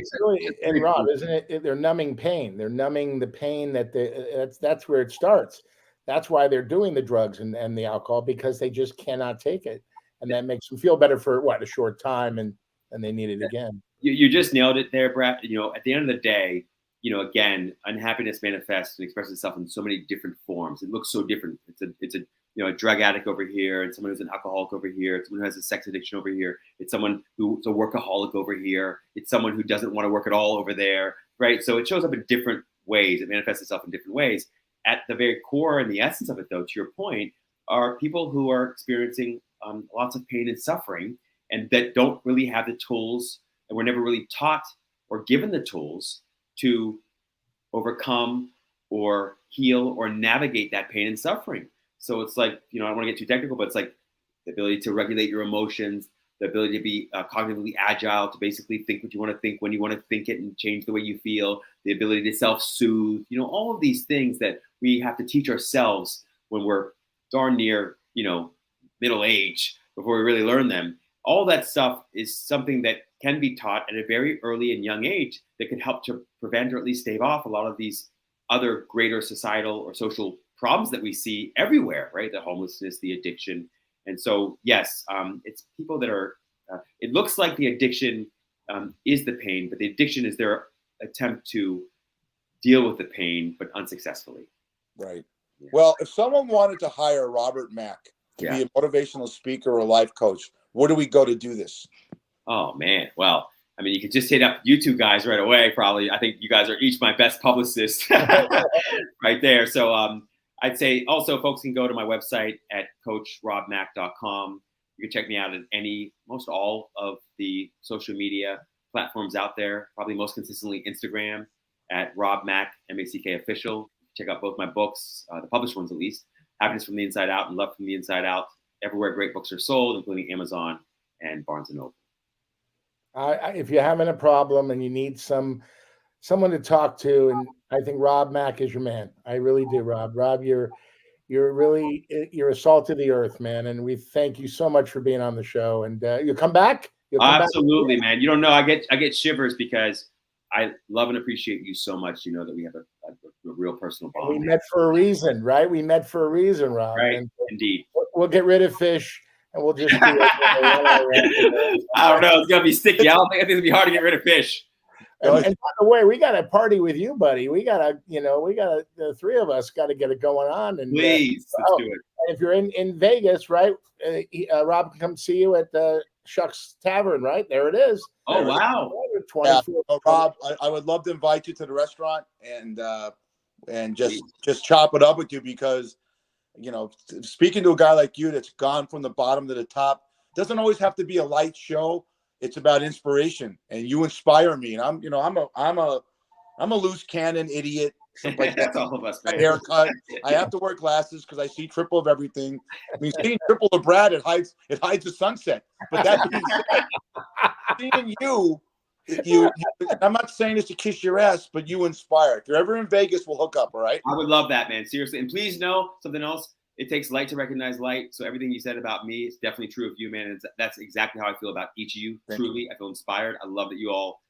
And Rob, isn't it? They're numbing pain. They're numbing the pain that's where it starts. That's why they're doing the drugs and the alcohol, because they just cannot take it, and that makes them feel better for a short time, and they need it again. You just nailed it there, Brad. You know, at the end of the day, you know, again, unhappiness manifests and expresses itself in so many different forms. It looks so different. It's a you know, a drug addict over here, and someone who's an alcoholic over here, someone who has a sex addiction over here. It's someone who's a workaholic over here. It's someone who doesn't want to work at all over there, right? So it shows up in different ways. It manifests itself in different ways. At the very core and the essence of it, though, to your point, are people who are experiencing lots of pain and suffering, and that don't really have the tools, and were never really taught or given the tools to overcome or heal or navigate that pain and suffering. So it's like, you know, I don't want to get too technical, but it's like the ability to regulate your emotions, the ability to be cognitively agile, to basically think what you want to think when you want to think it and change the way you feel, the ability to self-soothe, you know, all of these things that we have to teach ourselves when we're darn near, you know, middle age before we really learn them. All that stuff is something that can be taught at a very early and young age that can help to prevent or at least stave off a lot of these other greater societal or social problems that we see everywhere, right? The homelessness, the addiction. And so, yes, it's people that are, it looks like the addiction is the pain, but the addiction is their attempt to deal with the pain, but unsuccessfully. Right. Yeah. Well, if someone wanted to hire Robert Mack to be a motivational speaker or a life coach, where do we go to do this? Oh, man. Well, I mean, you could just hit up you two guys right away, probably. I think you guys are each my best publicists right there. So I'd say also folks can go to my website at coachrobmack.com. You can check me out at most all of the social media platforms out there, probably most consistently Instagram at Rob Mack, M-A-C-K official. Check out both my books, the published ones at least, Happiness from the Inside Out and Love from the Inside Out, everywhere great books are sold, including Amazon and Barnes & Noble. If you're having a problem and you need someone to talk to, and I think Rob Mack is your man. I really do, Rob. Rob, you're a salt of the earth, man. And we thank you so much for being on the show. And you'll come back. Absolutely, man. You don't know. I get shivers because I love and appreciate you so much. You know that we have a real personal bond. We met for a reason, right? We met for a reason, Rob. Right. And indeed. We'll get rid of Fish. And we'll just do it. I don't know. It's gonna be sticky. I think it'll be hard to get rid of Fish. And by the way, we got a party with you, buddy. We gotta, the three of us got to get it going on. And please, let's do it. If you're in Vegas, right? Rob can come see you at the Shucks Tavern, right? There it is. Oh, wow. Rob, I would love to invite you to the restaurant and just chop it up with you, because you know, speaking to a guy like you that's gone from the bottom to the top doesn't always have to be a light show. It's about inspiration, and you inspire me. And I'm a loose cannon idiot. Like that. That's all of us, man. Haircut. I have to wear glasses because I see triple of everything. I mean, seeing triple of Brad, it hides the sunset. But that being said, seeing you, I'm not saying this to kiss your ass, but you inspire. If you're ever in Vegas, we'll hook up, all right? I would love that, man. Seriously. And please know something else. It takes light to recognize light. So everything you said about me is definitely true of you, man. And that's exactly how I feel about each of you. Truly, I feel inspired. I love that you all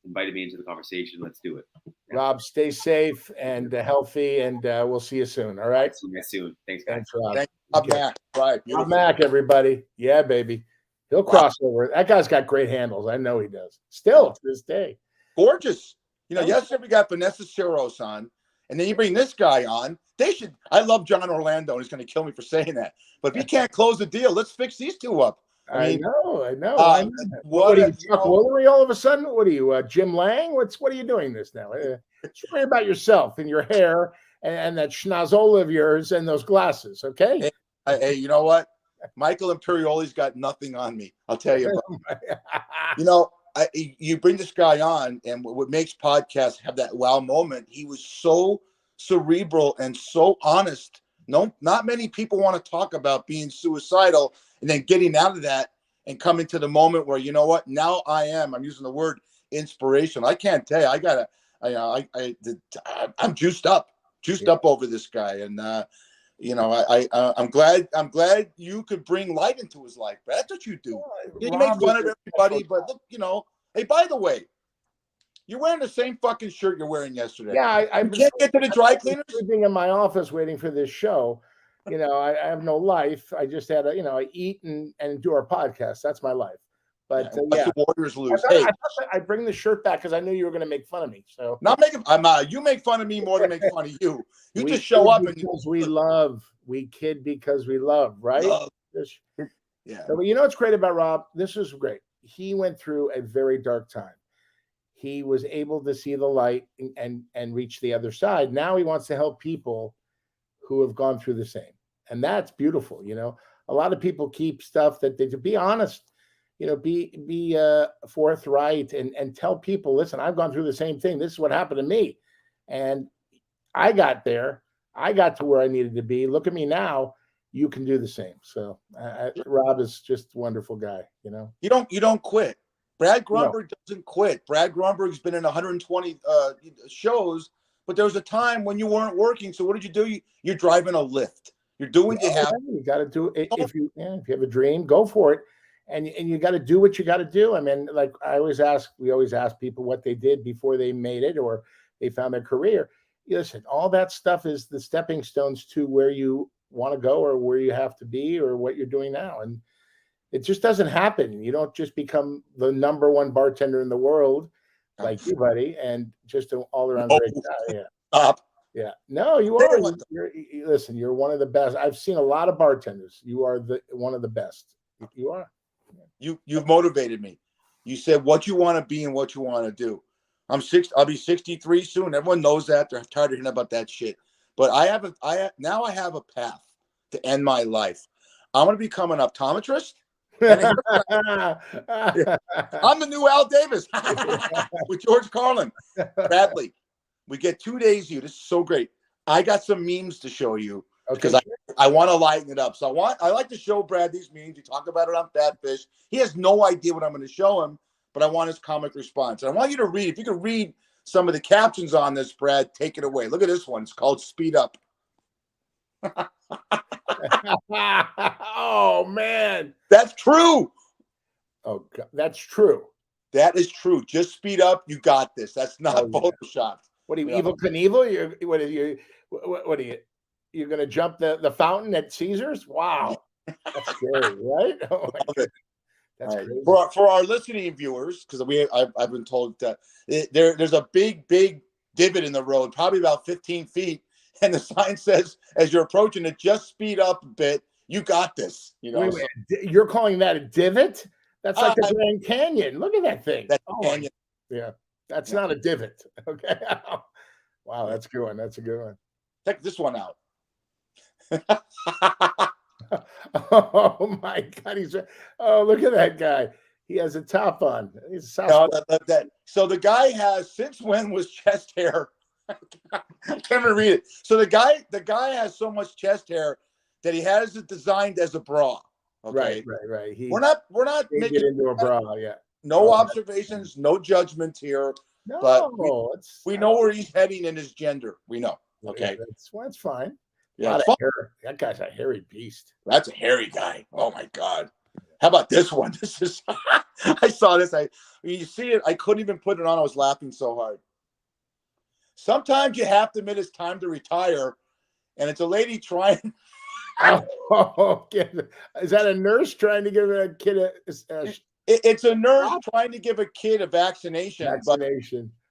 invited me into the conversation. Let's do it. Rob, stay safe and healthy, and we'll see you soon, all right? See you guys soon. Thanks, guys. Thanks, Rob. Thanks, Rob Mack. Right. Rob Mack, everybody. Yeah, baby. He'll cross over. That guy's got great handles. I know he does. Still to this day. Gorgeous. Yesterday we got Vanessa Ciros on, and then you bring this guy on. They should. I love John Orlando, and he's going to kill me for saying that. But if he can't close the deal, let's fix these two up. I know. What are you, Chuck Woolery all of a sudden? What are you, Jim Lang? What are you doing this now? Worry about yourself and your hair and that schnozola of yours and those glasses, okay? Hey, you know what? Michael Imperioli's got nothing on me. I'll tell you about. You bring this guy on, and what makes podcasts have that wow moment, he was so cerebral and so honest. No, not many people want to talk about being suicidal and then getting out of that and coming to the moment where, you know what, now I'm using the word inspiration. I can't tell you, I'm juiced up over this guy. And, I'm glad you could bring light into his life. That's what you do. You make fun of everybody, but look, hey, by the way, you're wearing the same fucking shirt you're wearing yesterday. Yeah, I can't get to the dry cleaners. Being in my office waiting for this show, I have no life. I just had I eat and do our podcast. That's my life. But the Warriors lose. I bring the shirt back because I knew you were going to make fun of me. So not making. You make fun of me more than make fun of you. You just show up because we love. We kid because we love, right? Yeah. So, what's great about Rob? This is great. He went through a very dark time. He was able to see the light and reach the other side. Now he wants to help people who have gone through the same, and that's beautiful. A lot of people keep stuff that they to be honest. Be forthright and tell people, listen, I've gone through the same thing. This is what happened to me. And I got there. I got to where I needed to be. Look at me now. You can do the same. So Rob is just a wonderful guy, You don't quit. Brad Grunberg doesn't quit. Brad Grunberg's been in 120 shows, but there was a time when you weren't working. So what did you do? You're driving a Lyft. You're doing what you have. You got to do it. If you have a dream, go for it. And you got to do what you got to do. I mean, like we always ask people what they did before they made it or they found their career. Listen, all that stuff is the stepping stones to where you want to go or where you have to be or what you're doing now. And it just doesn't happen. You don't just become the number one bartender in the world like you, buddy, and just an all-around great guy. Yeah. Yeah. No, you are. Listen, you're one of the best. I've seen a lot of bartenders. You are one of the best. You are. You've motivated me. You said what you want to be and what you want to do. I'll be 63 soon. Everyone knows that. They're tired of hearing about that shit. But I have a path to end my life. I'm going to become an optometrist. I'm the new Al Davis with George Carlin. Bradley, we get 2 days here. This is so great. I got some memes to show you because I want to lighten it up. So I like to show Brad these memes. We talk about it on Fat Fish. He has no idea what I'm going to show him, but I want his comic response. And I want you to read. If you could read some of the captions on this, Brad, take it away. Look at this one. It's called Speed Up. Oh, man. That's true. Oh, God. That's true. That is true. Just speed up. You got this. That's not photoshopped. What are you, Evil Knievel? What are you? You're going to jump the fountain at Caesars? Wow. That's scary, right? Oh, my God. That's crazy. For our listening viewers, because I've been told that there's a big divot in the road, probably about 15 feet, and the sign says, as you're approaching it, just speed up a bit. You got this. Wait, you're calling that a divot? That's like the Grand Canyon. Look at that thing. That's canyon. Yeah, that's not a divot. Okay. Wow, that's a good one. That's a good one. Check this one out. Oh my God! Look at that guy. He has a top on. He's so the guy has, since when was chest hair? I can't even read it. So the guy has so much chest hair that he has it designed as a bra. Okay? Right. We're not making it into a bra. Yeah. No observations, no judgment here. No, but we know where he's heading in his gender. We know. Okay, that's fine. Yeah, that guy's a hairy beast. That's a hairy guy. Oh my God. How about this one? This is I saw this. You see it, I couldn't even put it on. I was laughing so hard. Sometimes you have to admit it's time to retire, and it's a lady trying Oh, is that a nurse trying to give a kid a It's a nurse trying to give a kid a vaccination. But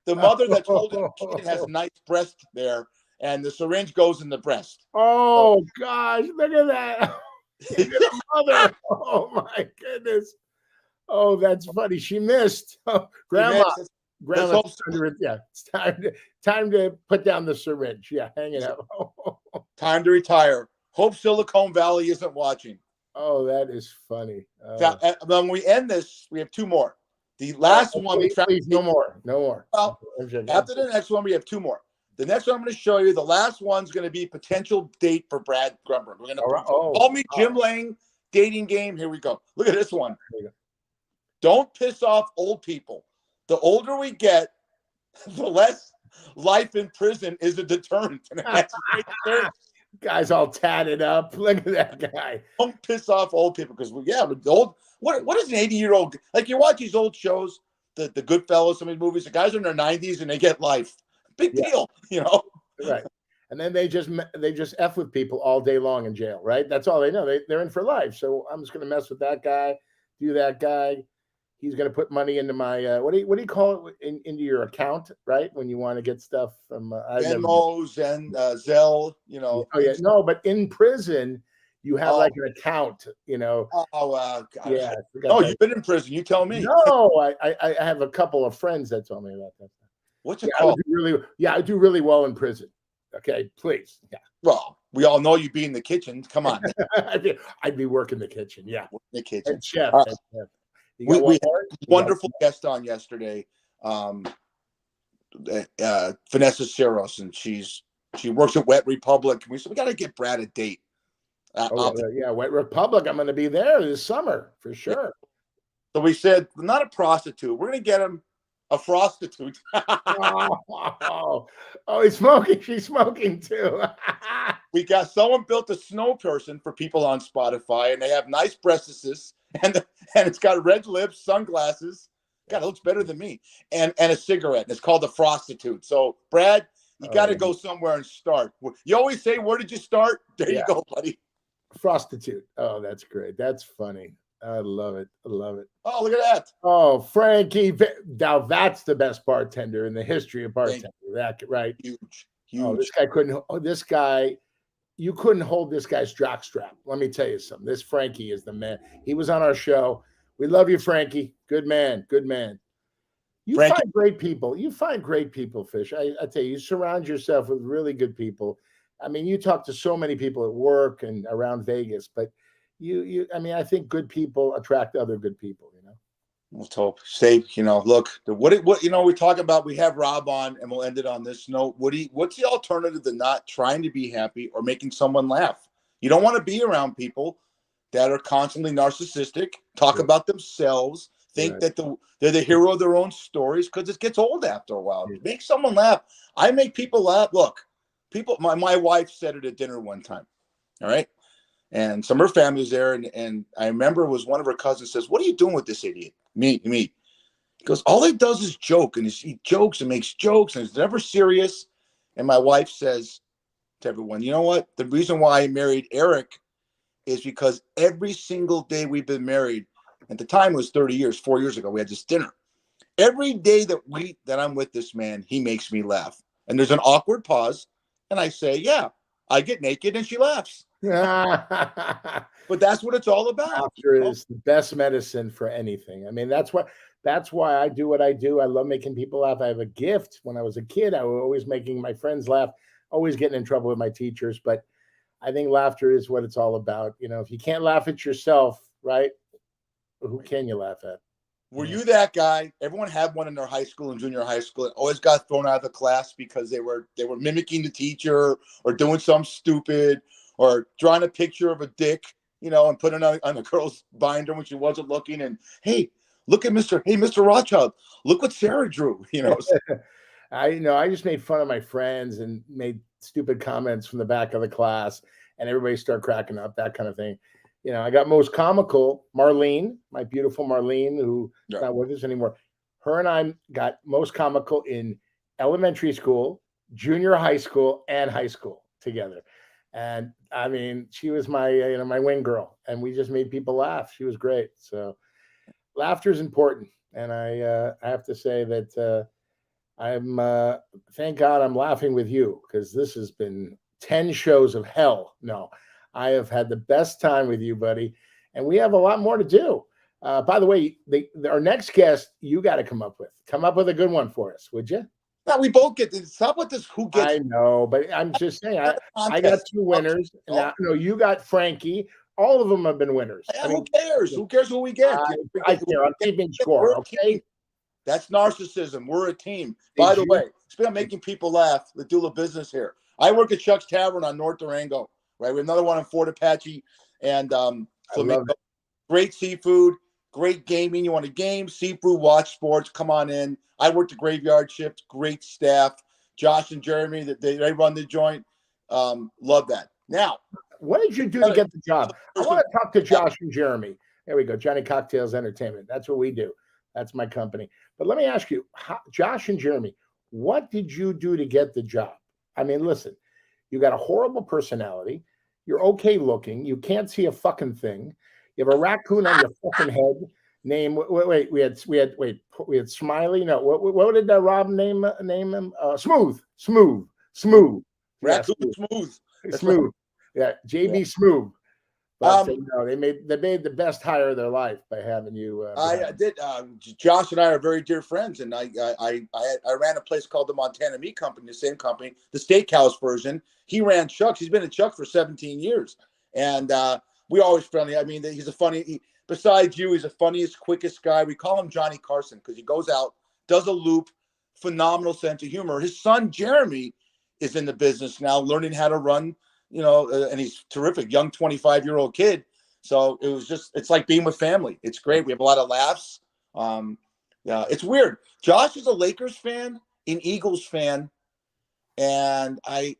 the mother that's holding the kid has a nice breast there, and the syringe goes in the breast. Oh, gosh, look at that. The mother. Oh, my goodness. Oh, that's funny. She missed. Oh, Grandma. Grandma, yeah, it's time to put down the syringe. Yeah, hang it up. Time to retire. Hope Silicon Valley isn't watching. Oh, that is funny. When we end this, we have two more. The last one. Please, no more. Well, after the next one, we have two more. The next one I'm going to show you, the last one's going to be potential date for Brad Grunberg. We're going to call me Jim Lang dating game. Here we go. Look at this one. Don't piss off old people. The older we get, the less life in prison is a deterrent. And that's a great deterrent. Guy's all tatted up. Look at that guy. Don't piss off old people because the old. What is an 80-year-old like? You watch these old shows, the Goodfellas, some of these movies. The guys are in their 90s and they get life. Big deal, you know. Right. And then they just F with people all day long in jail, right? That's all they know. They're in for life. So I'm just going to mess with that guy, do that guy. He's going to put money into my what do you call it into your account, right? When you want to get stuff from Venmo, Zelle, you know. Oh yeah, no, but in prison you have like an account, you know. Yeah. Oh, you've been in prison. You tell me. No, I have a couple of friends that told me about that. What's it called? I do really well in prison. Okay, please. Yeah. Well, we all know you'd be in the kitchen. Come on. I'd be working the kitchen. Yeah. The kitchen. And chef. We had a wonderful guest on yesterday, Vanessa Ceros, and she works at Wet Republic. We said we got to get Brad a date. Wet Republic. I'm going to be there this summer for sure. So we said, not a prostitute. We're going to get him a prostitute. He's smoking. She's smoking too. We got someone built a snow person for people on Spotify, and they have nice breasts. And it's got red lips, sunglasses. God, it looks better than me. And a cigarette. And it's called the Prostitute. So, Brad, you got to go somewhere and start. You always say, where did you start? There you go, buddy. Prostitute. Oh, that's great. That's funny. I love it. I love it. Oh, look at that. Oh, Frankie. Now, that's the best bartender in the history of bartending. That, right? Huge. Oh, this guy. You couldn't hold this guy's jockstrap. Let me tell you something. This Frankie is the man. He was on our show. We love you, Frankie. Good man. Good man. Find great people. You find great people, Fish. I tell you, you surround yourself with really good people. I mean, you talk to so many people at work and around Vegas, but I think good people attract other good people, you know. Let's hope. Look, what we talk about, we have Rob on, and we'll end it on this note. What's the alternative to not trying to be happy or making someone laugh? You don't want to be around people that are constantly narcissistic, talk about themselves, think that they're the hero of their own stories, because it gets old after a while. Make someone laugh. I make people laugh. Look, my wife said it at dinner one time. All right. And some of her family was there, and I remember it was one of her cousins says, "What are you doing with this idiot?" Me. He goes, "All he does is joke, and he jokes and makes jokes, and it's never serious." And my wife says to everyone, "You know what? The reason why I married Eric is because every single day we've been married, at the time it was 30 years, 4 years ago, we had this dinner. Every day that I'm with this man, he makes me laugh." And there's an awkward pause, and I say, "Yeah, I get naked," and she laughs. But that's what it's all about. Laughter is the best medicine for anything. I mean, that's why I do what I do. I love making people laugh. I have a gift. When I was a kid, I was always making my friends laugh, always getting in trouble with my teachers. But I think laughter is what it's all about. You know, if you can't laugh at yourself, right? Who can you laugh at? Were you that guy? Everyone had one in their high school and junior high school. It always got thrown out of the class because they were mimicking the teacher or doing something stupid or drawing a picture of a dick, and putting it on a girl's binder when she wasn't looking. And hey, look at Mr. Rothschild. Look what Sarah drew. I just made fun of my friends and made stupid comments from the back of the class, and everybody started cracking up, that kind of thing. I got most comical, Marlene, my beautiful Marlene, who's not with us anymore. Her and I got most comical in elementary school, junior high school, and high school together. And I mean, she was my my wing girl, and we just made people laugh. She was great. So laughter is important, and I have to say that I'm thank God I'm laughing with you, because this has been 10 shows of hell. No, I have had the best time with you, buddy, and we have a lot more to do. By the way, our next guest, you got to come up with a good one for us, would you? Now we both get this. Stop with this. Who gets I know, but I'm just saying, I got contest? two winners. Now, no, you got Frankie. All of them have been winners. Yeah, I mean, who cares? Who cares who we get? I care. I'm keeping score. Okay. That's narcissism. We're a team. Did By the you- way, speaking of making people laugh, let's do a business here. I work at Chuck's Tavern on North Durango, right? We have another one in Fort Apache and I love Flamingo. it. Great seafood, great gaming. You want a game, seafood, watch sports, come on in. I work the graveyard shift, great staff. Josh and Jeremy, they run the joint. Love that. Now, What did you do to get the job? I want to talk to Josh and Jeremy. There we go. Johnny Cocktails Entertainment. That's what we do. That's my company. But let me ask you, Josh and Jeremy, what did you do to get the job? I mean, listen, you got a horrible personality. You're okay looking. You can't see a fucking thing. You have a raccoon on your fucking head. Wait, we had Smiley. No, what did Rob name him? Smooth. Raccoon Yeah, Smooth. Smooth. Yeah, JB Smooth. But no, they made the best hire of their life by having you. I did. Josh and I are very dear friends, and I ran a place called the Montana Meat Company, the same company, the steakhouse version. He ran Chuck's. He's been at Chuck's for 17 years, and we're always friendly. I mean, he's a funny. Besides you, he's the funniest, quickest guy. We call him Johnny Carson because he goes out, does a loop, phenomenal sense of humor. His son Jeremy is in the business now, learning how to run. And he's terrific, young 25-year-old kid. So it's like being with family. It's great. We have a lot of laughs. Yeah, it's weird. Josh is a Lakers fan, an Eagles fan, and I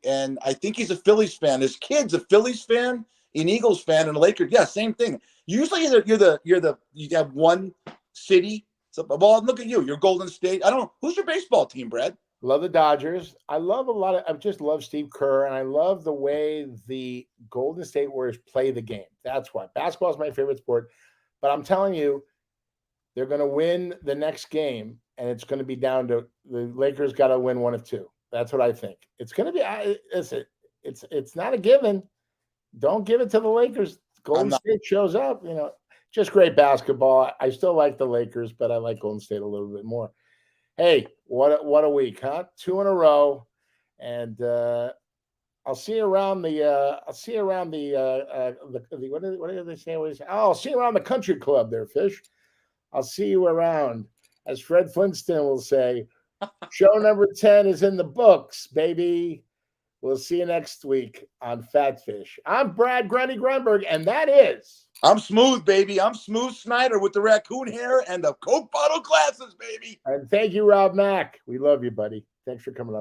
think he's a Phillies fan. His kid's a Phillies fan, an Eagles fan, and a Lakers. Yeah, same thing. Usually you have one city. So, well, look at you. You're Golden State. Who's your baseball team, Brad? Love the Dodgers. I just love Steve Kerr, and I love the way the Golden State Warriors play the game. That's why. Basketball is my favorite sport. But I'm telling you, they're going to win the next game, and it's going to be down to the Lakers got to win one of two. That's what I think. It's going to be it's not a given. Don't give it to the Lakers. Golden State shows up, just great basketball. I still like the Lakers, but I like Golden State a little bit more. Hey, what a week, huh? 2 in a row, and I'll see you around the what do they say? I'll see you around the country club there, Fish. I'll see you around, as Fred Flintstone will say. Show number 10 is in the books, baby. We'll see you next week on Fat Fish. I'm Brad Grunny Grunberg, and that is. I'm Smooth, baby. I'm Smooth Snyder with the raccoon hair and the Coke bottle glasses, baby. And thank you, Rob Mack. We love you, buddy. Thanks for coming on.